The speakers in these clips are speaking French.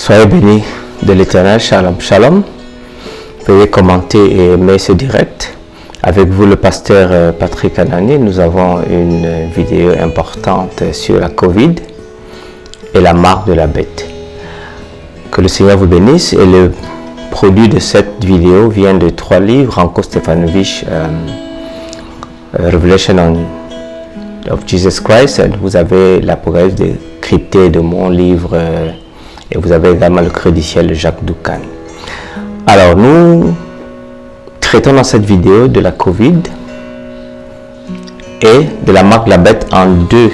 Soyez bénis de l'Éternel. Shalom, shalom. Veuillez commenter et aimer ce direct. Avec vous, le pasteur Patrick Anani. Nous avons une vidéo importante sur la COVID et la marque de la bête. Que le Seigneur vous bénisse. Et le produit de cette vidéo vient de 3 livres. Ranko Stefanovic, Revelation of Jesus Christ. Vous avez l'Apocalypse décrypté de mon livre. Et vous avez également le crédiciel de Jacques Doucan. Alors, nous traitons dans cette vidéo de la COVID et de la marque de la bête en 2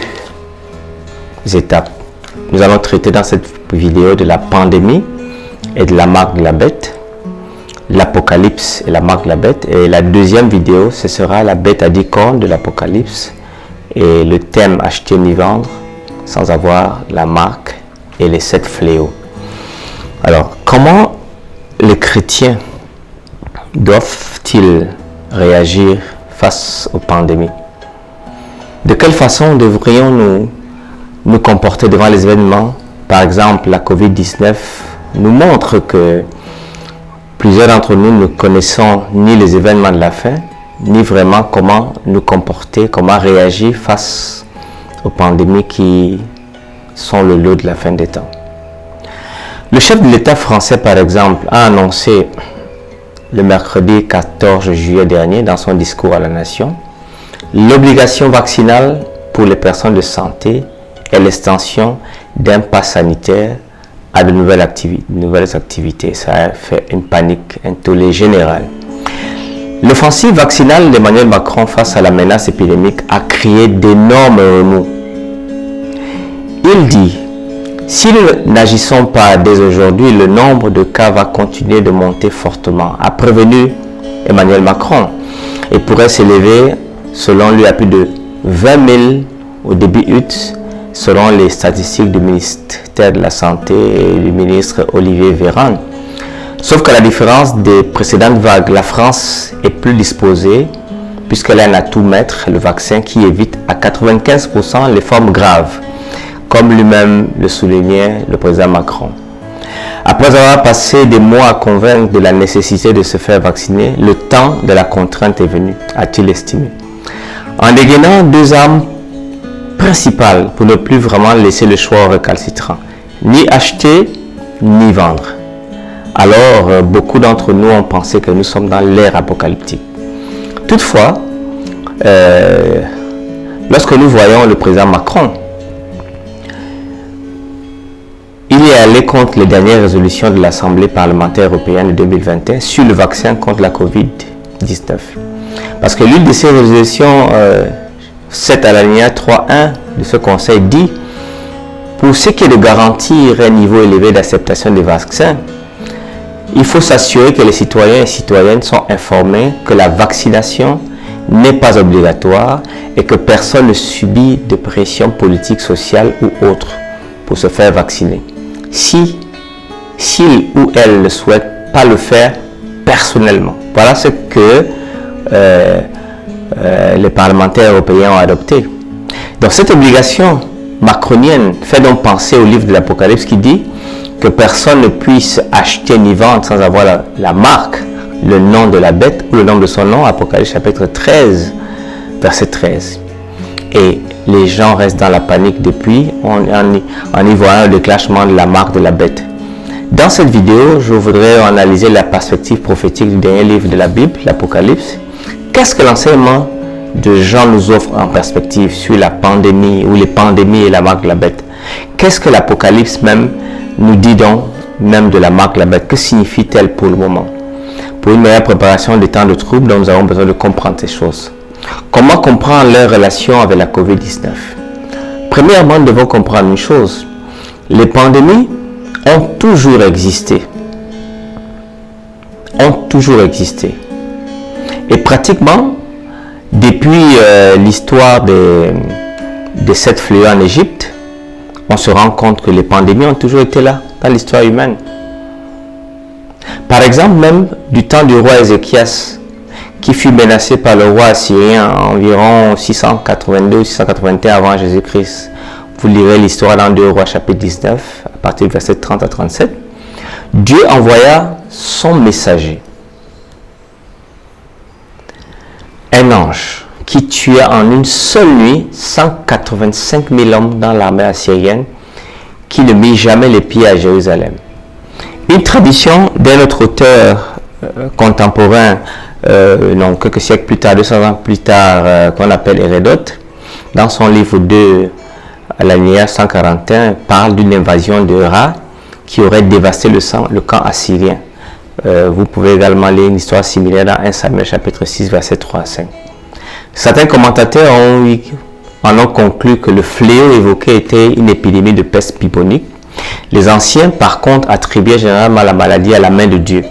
étapes. Nous allons traiter dans cette vidéo de la pandémie et de la marque de la bête, l'Apocalypse et la marque de la bête. Et la deuxième vidéo, ce sera la bête à 10 cornes de l'Apocalypse et le thème acheter ni vendre sans avoir la marque et les 7 fléaux. Alors, comment les chrétiens doivent-ils réagir face aux pandémies? De quelle façon devrions-nous nous comporter devant les événements? Par exemple, la COVID-19 nous montre que plusieurs d'entre nous ne connaissons ni les événements de la fin, ni vraiment comment nous comporter, comment réagir face aux pandémies qui sont le lot de la fin des temps. Le chef de l'État français, par exemple, a annoncé le mercredi 14 juillet dernier dans son discours à la nation l'obligation vaccinale pour les personnes de santé et l'extension d'un pass sanitaire à de nouvelles activités. Ça a fait une panique, un tollé général. L'offensive vaccinale d'Emmanuel Macron face à la menace épidémique a créé d'énormes remous. Il dit: si nous n'agissons pas dès aujourd'hui, le nombre de cas va continuer de monter fortement, a prévenu Emmanuel Macron, et pourrait s'élever, selon lui, à plus de 20 000 au début août, selon les statistiques du ministère de la Santé et du ministre Olivier Véran. Sauf qu'à la différence des précédentes vagues, la France est plus disposée, puisqu'elle a un atout maître, le vaccin qui évite à 95% les formes graves, comme lui-même le soulignait le président Macron. Après avoir passé des mois à convaincre de la nécessité de se faire vacciner, le temps de la contrainte est venu, a-t-il estimé. En dégainant 2 armes principales pour ne plus vraiment laisser le choix aux récalcitrants, ni acheter ni vendre. Alors, beaucoup d'entre nous ont pensé que nous sommes dans l'ère apocalyptique. Toutefois, lorsque nous voyons le président Macron, il est allé contre les dernières résolutions de l'Assemblée parlementaire européenne de 2021 sur le vaccin contre la COVID-19. Parce que l'une de ces résolutions, 7 à l'alinéa 3.1 de ce conseil, dit: pour ce qui est de garantir un niveau élevé d'acceptation des vaccins, il faut s'assurer que les citoyens et citoyennes sont informés que la vaccination n'est pas obligatoire et que personne ne subit de pression politique, sociale ou autre pour se faire vacciner. S'il ou elle ne souhaite pas le faire personnellement. Voilà ce que les parlementaires européens ont adopté. Donc cette obligation macronienne fait donc penser au livre de l'Apocalypse qui dit que personne ne puisse acheter ni vendre sans avoir la marque, le nom de la bête ou le nom de son nom, Apocalypse chapitre 13, verset 13. Et les gens restent dans la panique depuis, en y voyant le déclenchement de la marque de la bête. Dans cette vidéo, je voudrais analyser la perspective prophétique du dernier livre de la Bible, l'Apocalypse. Qu'est-ce que l'enseignement de Jean nous offre en perspective sur la pandémie ou les pandémies et la marque de la bête? Qu'est-ce que l'Apocalypse même nous dit donc même de la marque de la bête? Que signifie-t-elle pour le moment? Pour une meilleure préparation des temps de troubles, dont nous avons besoin de comprendre ces choses. Comment comprendre leur relation avec la COVID-19? Premièrement, nous devons comprendre une chose. Les pandémies ont toujours existé. Et pratiquement, depuis l'histoire des 7 fléaux en Égypte, on se rend compte que les pandémies ont toujours été là dans l'histoire humaine. Par exemple, même du temps du roi Ézéchias, qui fut menacé par le roi assyrien en environ 682-681 avant Jésus-Christ. Vous lirez l'histoire dans 2 Rois chapitre 19, à partir du verset 30 à 37. Dieu envoya son messager, un ange qui tua en une seule nuit 185 000 hommes dans l'armée assyrienne, qui ne mit jamais les pieds à Jérusalem. Une tradition d'un autre auteur contemporain, quelques siècles plus tard, 200 ans plus tard, qu'on appelle Hérodote, dans son livre 2, à l'alinéa 141, parle d'une invasion de rats qui aurait dévasté le camp assyrien. Vous pouvez également lire une histoire similaire dans 1 Samuel chapitre 6, versets 3 à 5. Certains commentateurs en ont conclu que le fléau évoqué était une épidémie de peste bubonique. Les anciens, par contre, attribuaient généralement la maladie à la main de Dieu.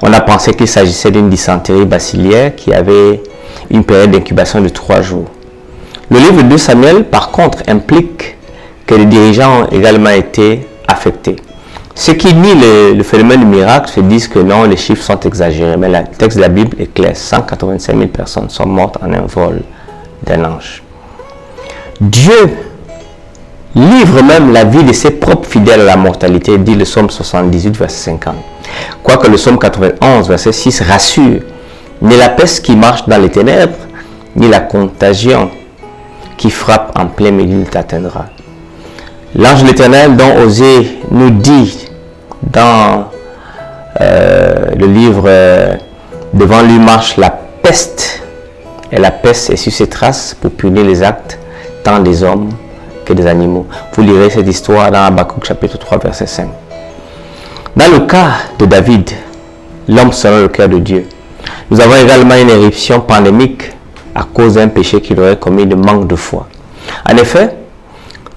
On a pensé qu'il s'agissait d'une dysenterie bacilliaire qui avait une période d'incubation de 3 jours. Le livre de Samuel, par contre, implique que les dirigeants ont également été affectés. Ceux qui nient le phénomène du miracle se disent que non, les chiffres sont exagérés, mais le texte de la Bible est clair. 185 000 personnes sont mortes en un vol d'un ange. Dieu livre même la vie de ses propres fidèles à la mortalité, dit le psaume 78, verset 50. Quoique le psaume 91, verset 6 rassure, ni la peste qui marche dans les ténèbres, ni la contagion qui frappe en plein milieu ne t'atteindra. L'ange de l'Éternel dont Osée nous dit dans le livre devant lui marche la peste, et la peste est sur ses traces pour punir les actes tant des hommes que des animaux. Vous lirez cette histoire dans Habakkuk chapitre 3 verset 5. Dans le cas de David, l'homme selon le cœur de Dieu, nous avons également une éruption pandémique à cause d'un péché qu'il aurait commis de manque de foi. En effet,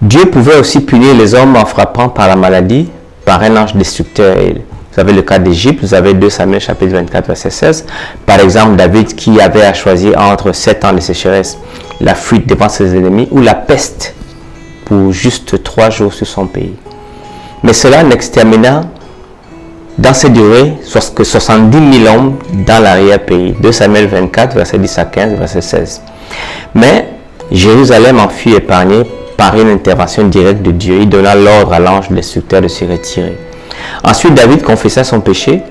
Dieu pouvait aussi punir les hommes en frappant par la maladie par un ange destructeur. Vous avez le cas d'Égypte, vous avez 2 Samuel chapitre 24 verset 16. Par exemple, David qui avait à choisir entre 7 ans de sécheresse, la fuite devant ses ennemis ou la peste pour juste 3 jours sur son pays. Mais cela n'extermina dans cette durée que 70 000 hommes dans l'arrière-pays. 2 Samuel 24 verset 10 à 15 verset 16. Mais Jérusalem en fut épargnée par une intervention directe de Dieu. Il donna l'ordre à l'ange destructeur de se retirer. Ensuite, David confessa son péché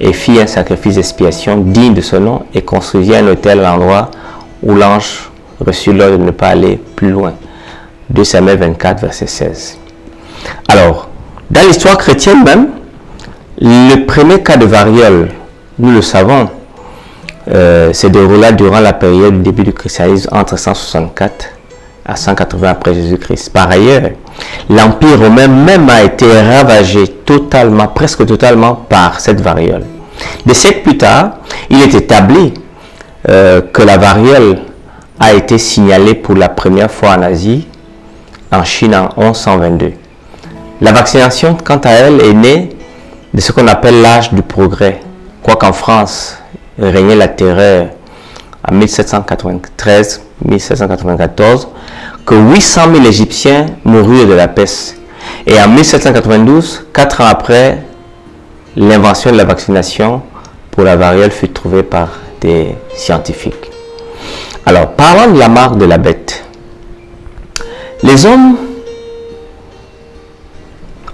et fit un sacrifice d'expiation digne de son nom et construisit un autel à l'endroit où l'ange reçut l'ordre de ne pas aller plus loin. 2 Samuel 24, verset 16. Alors, dans l'histoire chrétienne même, le premier cas de variole, nous le savons, se déroula durant la période du début du christianisme entre 164 à 180 après Jésus-Christ. Par ailleurs, l'Empire romain même a été ravagé totalement, presque totalement par cette variole. Des siècles plus tard, il est établi que la variole a été signalée pour la première fois en Asie, en Chine en 1122. La vaccination, quant à elle, est née de ce qu'on appelle l'âge du progrès, quoiqu'en France régnait la terreur en 1793-1794, que 800 000 Égyptiens moururent de la peste. Et en 1792, 4 ans après l'invention de la vaccination pour la variole fut trouvée par des scientifiques. Alors, parlant de la marque de la bête, les hommes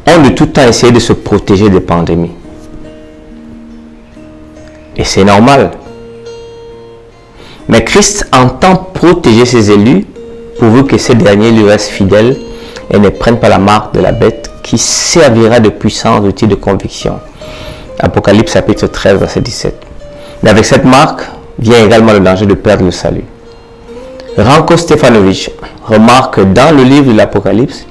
ont de tout temps essayé de se protéger des pandémies. Et c'est normal. Mais Christ entend protéger ses élus pourvu que ces derniers lui restent fidèles et ne prennent pas la marque de la bête qui servira de puissant outil de conviction. Apocalypse chapitre 13, verset 17. Mais avec cette marque vient également le danger de perdre le salut. Ranko Stefanovic remarque dans le livre de l'Apocalypse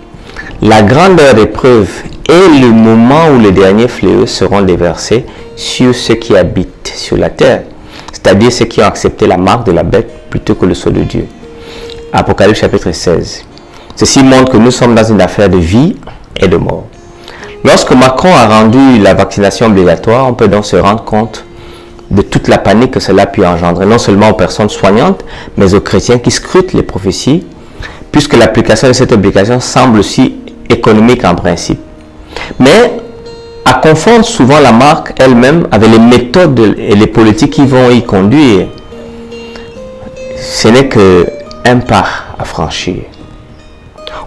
la grandeur des preuves et le moment où les derniers fléaux seront déversés sur ceux qui habitent sur la terre, c'est-à-dire ceux qui ont accepté la marque de la bête plutôt que le sceau de Dieu. Apocalypse chapitre 16. Ceci montre que nous sommes dans une affaire de vie et de mort. Lorsque Macron a rendu la vaccination obligatoire, on peut donc se rendre compte de toute la panique que cela a pu engendrer, non seulement aux personnes soignantes, mais aux chrétiens qui scrutent les prophéties, puisque l'application de cette obligation semble aussi économique en principe. Mais à confondre souvent la marque elle-même avec les méthodes et les politiques qui vont y conduire, ce n'est qu'un pas à franchir.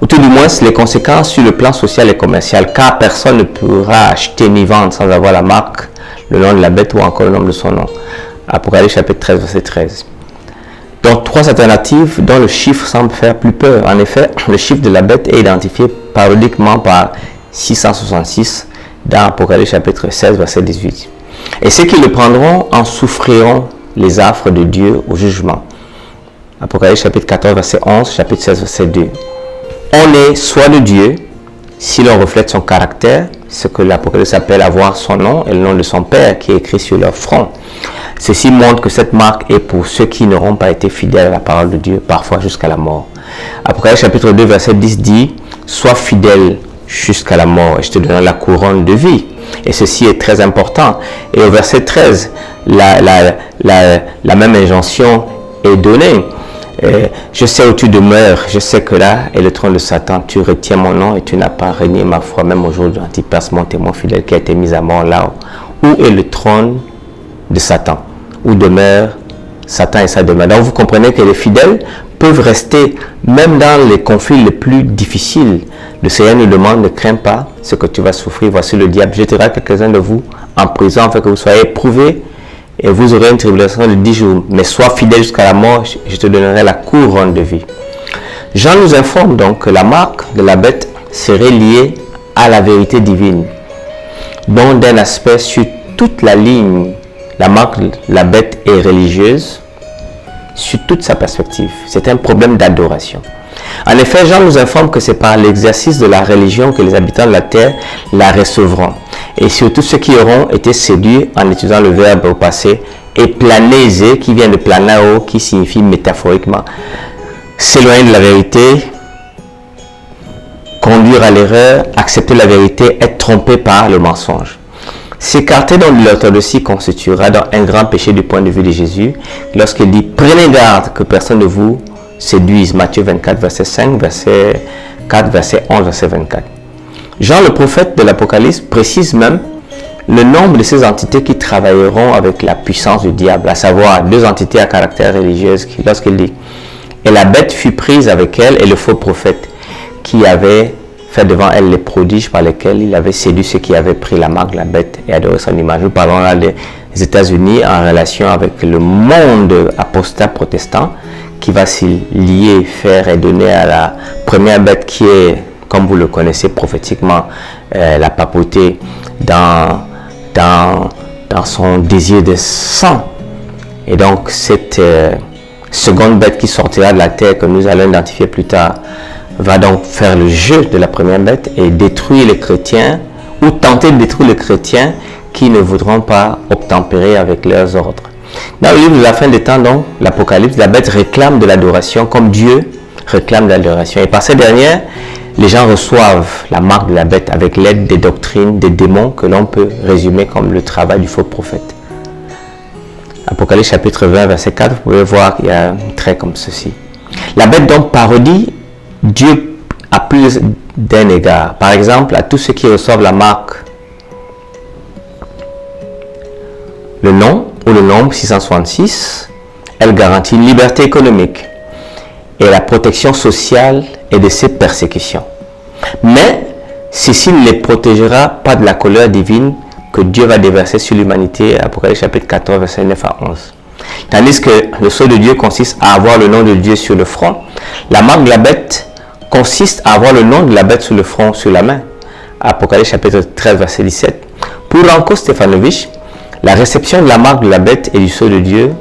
ou tout du moins les conséquences sur le plan social et commercial, car personne ne pourra acheter ni vendre sans avoir la marque, le nom de la bête ou encore le nom de son nom. Apocalypse chapitre 13, verset 13. Donc, 3 alternatives dont le chiffre semble faire plus peur. En effet, le chiffre de la bête est identifié parodiquement par 666 dans Apocalypse chapitre 16, verset 18. Et ceux qui le prendront en souffriront les affres de Dieu au jugement. Apocalypse chapitre 14, verset 11, chapitre 16, verset 2. On est soit de Dieu, si l'on reflète son caractère, ce que l'Apocalypse appelle avoir son nom et le nom de son Père qui est écrit sur leur front. Ceci montre que cette marque est pour ceux qui n'auront pas été fidèles à la parole de Dieu, parfois jusqu'à la mort. Apocalypse chapitre 2, verset 10 dit « Sois fidèle jusqu'à la mort et je te donnerai la couronne de vie. » Et ceci est très important. Et au verset 13, la même injonction est donnée. Je sais où tu demeures, je sais que là est le trône de Satan. Tu retiens mon nom et tu n'as pas renié ma foi, même au jour de l'Antipas, mon témoin fidèle qui a été mis à mort là. Où est le trône de Satan? Où demeure Satan et sa demeure? Donc vous comprenez que les fidèles peuvent rester même dans les conflits les plus difficiles. Le Seigneur nous demande: ne crains pas ce que tu vas souffrir. Voici le diable jettera quelques-uns de vous en prison afin que vous soyez éprouvés et vous aurez une tribulation de 10 jours. Mais sois fidèle jusqu'à la mort, je te donnerai la couronne de vie. Jean nous informe donc que la marque de la bête serait liée à la vérité divine, dont d'un aspect sur toute la ligne, la marque de la bête est religieuse sur toute sa perspective. C'est un problème d'adoration. En effet, Jean nous informe que c'est par l'exercice de la religion que les habitants de la terre la recevront. Et surtout ceux qui auront été séduits en étudiant le verbe au passé, et planéser, qui vient de planao, qui signifie métaphoriquement s'éloigner de la vérité, conduire à l'erreur, accepter la vérité, être trompé par le mensonge. S'écarter donc de l'orthodoxie constituera donc un grand péché du point de vue de Jésus lorsqu'il dit: prenez garde que personne ne vous séduise. Matthieu 24, verset 5, verset 4, verset 11, verset 24. Jean, le prophète de l'Apocalypse, précise même le nombre de ces entités qui travailleront avec la puissance du diable, à savoir 2 entités à caractère religieux, lorsqu'il dit: et la bête fut prise avec elle et le faux prophète qui avait fait devant elle les prodiges par lesquels il avait séduit ceux qui avaient pris la marque de la bête et adoré son image. Nous parlons là des États-Unis en relation avec le monde apostat protestant qui va s'y lier, faire et donner à la première bête qui est, comme vous le connaissez prophétiquement, la papauté dans son désir de sang. Et donc cette seconde bête qui sortira de la terre, que nous allons identifier plus tard, va donc faire le jeu de la première bête et détruire les chrétiens, ou tenter de détruire les chrétiens qui ne voudront pas obtempérer avec leurs ordres. Dans le livre de la fin des temps, donc, l'Apocalypse, la bête réclame de l'adoration comme Dieu réclame de l'adoration. Et par cette dernière, les gens reçoivent la marque de la bête avec l'aide des doctrines, des démons que l'on peut résumer comme le travail du faux prophète. Apocalypse chapitre 20, verset 4, vous pouvez voir qu'il y a un trait comme ceci. La bête donc parodie Dieu à plus d'un égard. Par exemple, à tous ceux qui reçoivent la marque, le nom ou le nombre 666, elle garantit une liberté économique et la protection sociale et de ses persécutions. Mais ceci ne les protégera pas de la colère divine que Dieu va déverser sur l'humanité. Apocalypse chapitre 14, verset 9 à 11. Tandis que le sceau de Dieu consiste à avoir le nom de Dieu sur le front, la marque de la bête consiste à avoir le nom de la bête sur le front, sur la main. Apocalypse chapitre 13, verset 17. Pour Ranko Stefanovic, la réception de la marque de la bête et du sceau de Dieu,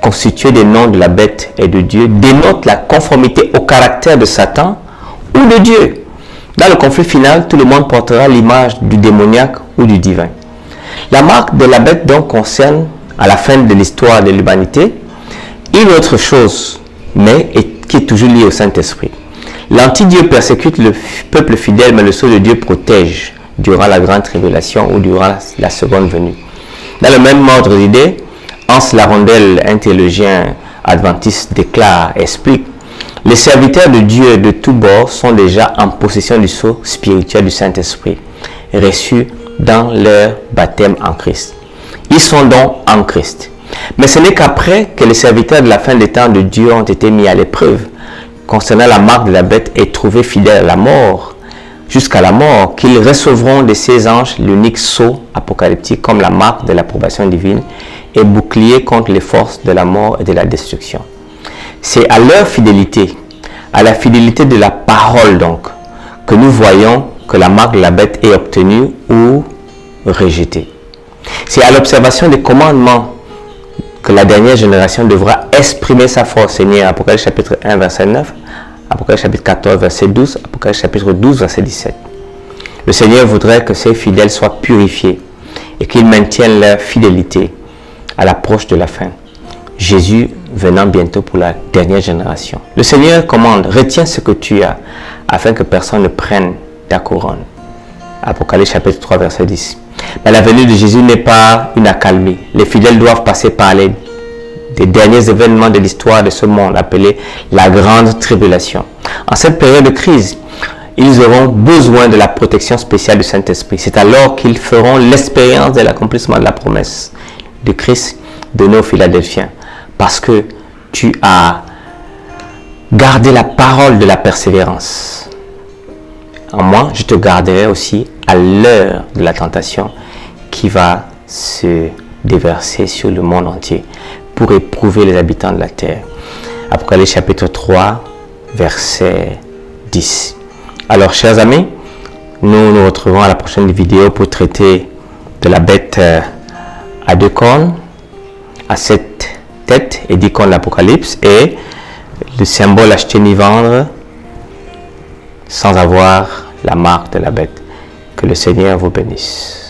constituée des noms de la bête et de Dieu, dénote la conformité au caractère de Satan ou de Dieu. Dans le conflit final, tout le monde portera l'image du démoniaque ou du divin. La marque de la bête donc concerne, à la fin de l'histoire de l'humanité, une autre chose, mais qui est toujours liée au Saint-Esprit. L'anti-Dieu persécute le peuple fidèle, mais le sceau de Dieu protège durant la grande tribulation ou durant la seconde venue. Dans le même ordre d'idées, Hans Larondel, un théologien adventiste, explique: les serviteurs de Dieu de tous bords sont déjà en possession du sceau spirituel du Saint-Esprit, reçu dans leur baptême en Christ. Ils sont donc en Christ. Mais ce n'est qu'après que les serviteurs de la fin des temps de Dieu ont été mis à l'épreuve concernant la marque de la bête est trouvé fidèle à la mort, jusqu'à la mort, qu'ils recevront de ses anges l'unique sceau apocalyptique comme la marque de l'approbation divine et bouclier contre les forces de la mort et de la destruction. C'est à leur fidélité, à la fidélité de la parole donc, que nous voyons que la marque de la bête est obtenue ou rejetée. C'est à l'observation des commandements que la dernière génération devra exprimer sa foi au Seigneur. Apocalypse chapitre 1, verset 9, Apocalypse chapitre 14, verset 12, Apocalypse chapitre 12, verset 17. Le Seigneur voudrait que ses fidèles soient purifiés et qu'ils maintiennent leur fidélité à l'approche de la fin. Jésus venant bientôt pour la dernière génération. Le Seigneur commande, retiens ce que tu as, afin que personne ne prenne ta couronne. Apocalypse chapitre 3, verset 10. Mais la venue de Jésus n'est pas une accalmie. Les fidèles doivent passer par des derniers événements de l'histoire de ce monde, appelés la grande tribulation. En cette période de crise, ils auront besoin de la protection spéciale du Saint-Esprit. C'est alors qu'ils feront l'expérience de l'accomplissement de la promesse de Christ donnée aux Philadelphiens. Parce que tu as gardé la parole de la persévérance. En moi, je te garderai aussi à l'heure de la tentation qui va se déverser sur le monde entier pour éprouver les habitants de la terre. Apocalypse chapitre 3, verset 10. Alors, chers amis, nous nous retrouvons à la prochaine vidéo pour traiter de la bête à 2 cornes, à 7 têtes et 10 cornes de l'Apocalypse, et le symbole acheter ni vendre sans avoir la marque de la bête. Que le Seigneur vous bénisse.